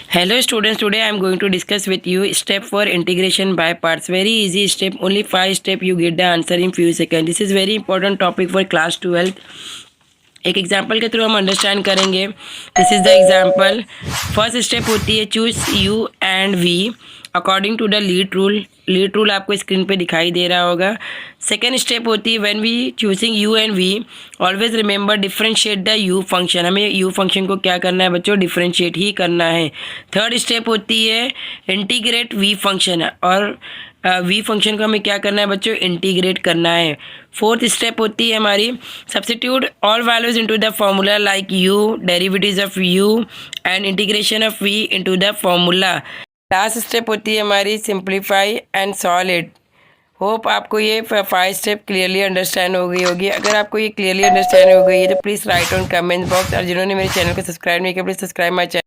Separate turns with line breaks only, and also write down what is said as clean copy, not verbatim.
Hello students, today I am going to discuss with you step for integration by parts. Very easy step, only 5 steps you get the answer in few seconds. This is very important topic for class 12. एक example के through हम understand करेंगे. This is the example. First step होती है choose U and V according to the lead rule. Lead rule आपको screen पे दिखाई दे रहा होगा. सेकेंड स्टेप होती है when we choosing U and we always remember differentiate the U function. हमें यू फंक्शन को क्या करना है बच्चों, डिफ्रेंशिएट ही करना है. थर्ड स्टेप होती है इंटीग्रेट वी फंक्शन, और वी फंक्शन को हमें क्या करना है बच्चों, इंटीग्रेट करना है. फोर्थ स्टेप होती है हमारी substitute all values into the formula like U, derivatives of U and integration of V into the formula. Last step होती है हमारी simplify and solve it. Hope आपको ये 5 स्टेप क्लियरली अंडरस्टैंड हो गई होगी. अगर आपको ये क्लियरली अंडरस्टैंड हो गई है तो please write on comment box. और जिन्होंने मेरे चैनल को सब्सक्राइब नहीं किया प्लीज़ सब्सक्राइब माई चैनल.